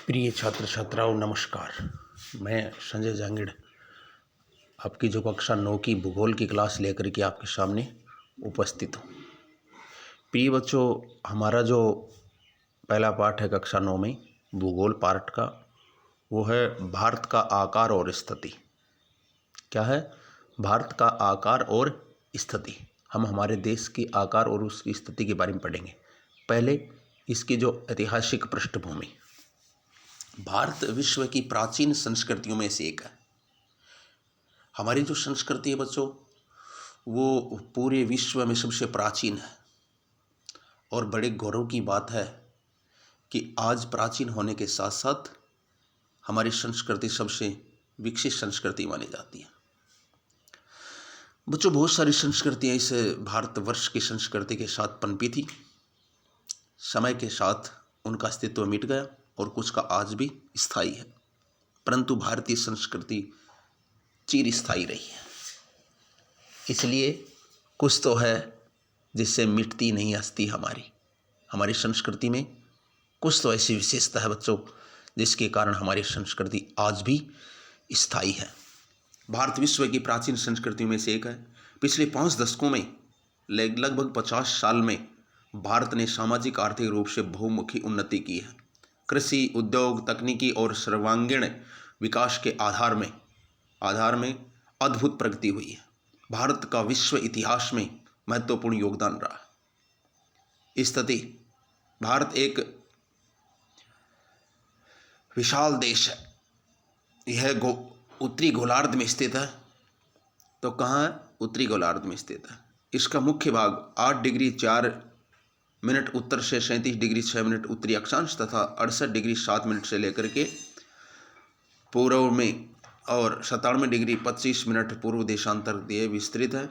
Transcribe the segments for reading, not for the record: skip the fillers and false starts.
प्रिय छात्र छात्राओं नमस्कार। मैं संजय जांगिड़ आपकी जो कक्षा 9 की भूगोल की क्लास लेकर के आपके सामने उपस्थित हूँ। प्रिय बच्चों, हमारा जो पहला पाठ है कक्षा 9 में भूगोल पार्ट का, वो है भारत का आकार और स्थिति। क्या है? भारत का आकार और स्थिति। हम हमारे देश के आकार और उसकी स्थिति के बारे में पढ़ेंगे। पहले इसकी जो ऐतिहासिक पृष्ठभूमि। भारत विश्व की प्राचीन संस्कृतियों में से एक है। हमारी जो संस्कृति है बच्चों, वो पूरे विश्व में सबसे प्राचीन है और बड़े गौरव की बात है कि आज प्राचीन होने के साथ साथ हमारी संस्कृति सबसे विकसित संस्कृति मानी जाती है। बच्चों, बहुत सारी संस्कृतियाँ इस भारतवर्ष की संस्कृति के साथ पनपी थी। समय के साथ उनका अस्तित्व मिट गया और कुछ का आज भी स्थायी है, परंतु भारतीय संस्कृति चिर स्थायी रही है। इसलिए कुछ तो है जिससे मिटती नहीं हस्ती हमारी संस्कृति में कुछ तो ऐसी विशेषता है बच्चों, जिसके कारण हमारी संस्कृति आज भी स्थायी है। भारत विश्व की प्राचीन संस्कृतियों में से एक है। पिछले 5 दशकों में लगभग 50 साल में भारत ने सामाजिक आर्थिक रूप से बहुमुखी उन्नति की है। कृषि, उद्योग, तकनीकी और सर्वांगीण विकास के आधार में अद्भुत प्रगति हुई है। भारत का विश्व इतिहास में महत्वपूर्ण योगदान रहा। स्थिति: भारत एक विशाल देश है। यह उत्तरी गोलार्ध में स्थित है। तो कहाँ है? उत्तरी गोलार्ध में स्थित है। इसका मुख्य भाग 8 डिग्री 4 मिनट उत्तर से 37 डिग्री 6 मिनट उत्तरी अक्षांश तथा 68 डिग्री 7 मिनट से लेकर के पूर्व में और 97 डिग्री 25 मिनट पूर्व देशांतर दिए विस्तृत है।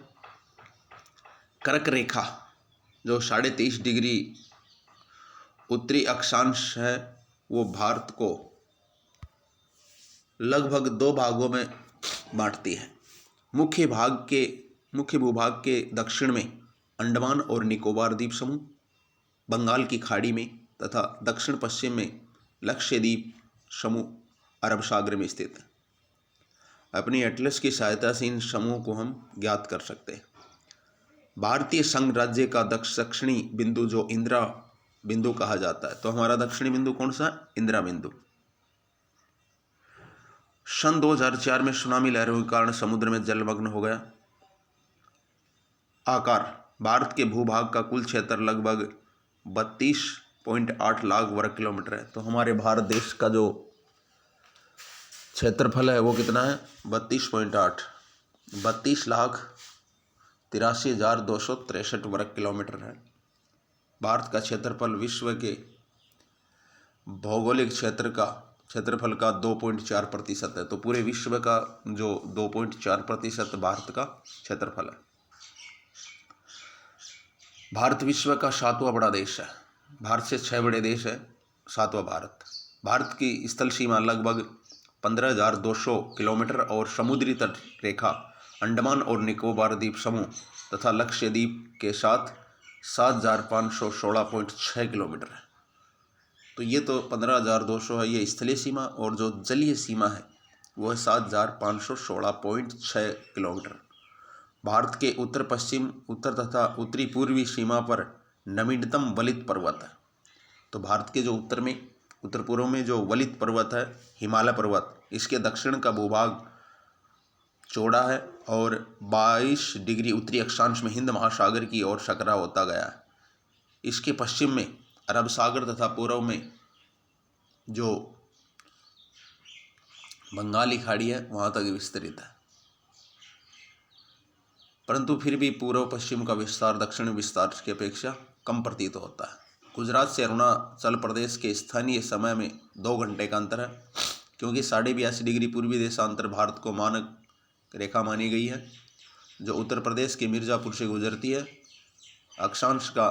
कर्क रेखा जो 23.5 डिग्री उत्तरी अक्षांश है, वो भारत को लगभग 2 भागों में बांटती है। मुख्य भूभाग के दक्षिण में अंडमान और निकोबार द्वीप समूह, बंगाल की खाड़ी में तथा दक्षिण पश्चिम में लक्षद्वीप समूह अरब सागर में स्थित है। अपनी एटलस की सहायता से इन समूहों को हम ज्ञात कर सकते हैं। भारतीय संघ राज्य का दक्षिणी बिंदु जो इंदिरा बिंदु कहा जाता है, तो हमारा दक्षिणी बिंदु कौन सा है? इंदिरा बिंदु। सन 2004 में सुनामी लहरों के कारण समुद्र में जलमग्न हो गया। आकार: भारत के भूभाग का कुल क्षेत्र लगभग 32.8 लाख वर्ग किलोमीटर है। तो हमारे भारत देश का जो क्षेत्रफल है वो कितना है? 32.8 वर्ग किलोमीटर है। भारत का क्षेत्रफल विश्व के भौगोलिक क्षेत्रफल का 2.4% है। तो पूरे विश्व का जो 2.4% भारत का क्षेत्रफल है। भारत विश्व का 7वां बड़ा देश है। भारत से 6 बड़े देश है, 7वां भारत। भारत की स्थल सीमा लगभग 15,200 किलोमीटर और समुद्री तट रेखा अंडमान और निकोबार द्वीप समूह तथा लक्षद्वीप के साथ 7,516.6 किलोमीटर है। तो ये तो 15,200 है, ये स्थलीय सीमा, और जो जलीय सीमा है वो है 7,516.6 किलोमीटर। भारत के उत्तर तथा उत्तरी पूर्वी सीमा पर नवीनतम वलित पर्वत है। तो भारत के जो उत्तर पूर्व में जो वलित पर्वत है, हिमालय पर्वत, इसके दक्षिण का भूभाग चौड़ा है और 22 डिग्री उत्तरी अक्षांश में हिंद महासागर की ओर सकरा होता गया है। इसके पश्चिम में अरब सागर तथा पूर्व में जो बंगाली खाड़ी है वहाँ तक विस्तृत है, परंतु फिर भी पूर्व पश्चिम का विस्तार दक्षिण विस्तार की अपेक्षा कम प्रतीत होता है। गुजरात से अरुणाचल प्रदेश के स्थानीय समय में 2 घंटे का अंतर है, क्योंकि 82.5 डिग्री पूर्वी देशांतर भारत को मानक रेखा मानी गई है, जो उत्तर प्रदेश के मिर्ज़ापुर से गुजरती है। अक्षांश का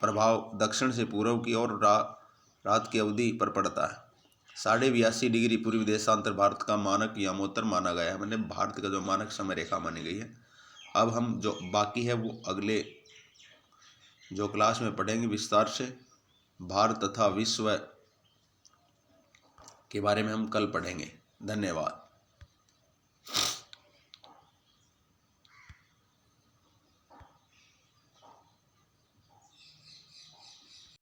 प्रभाव दक्षिण से पूर्व की ओर रात की अवधि पर पड़ता है। 82.5 डिग्री पूर्वी देशांतर भारत का मानक यामोत्तर माना गया है, मतलब भारत का जो मानक समय रेखा मानी गई है। अब हम जो बाकी है वो अगले जो क्लास में पढ़ेंगे विस्तार से। भारत तथा विश्व के बारे में हम कल पढ़ेंगे। धन्यवाद।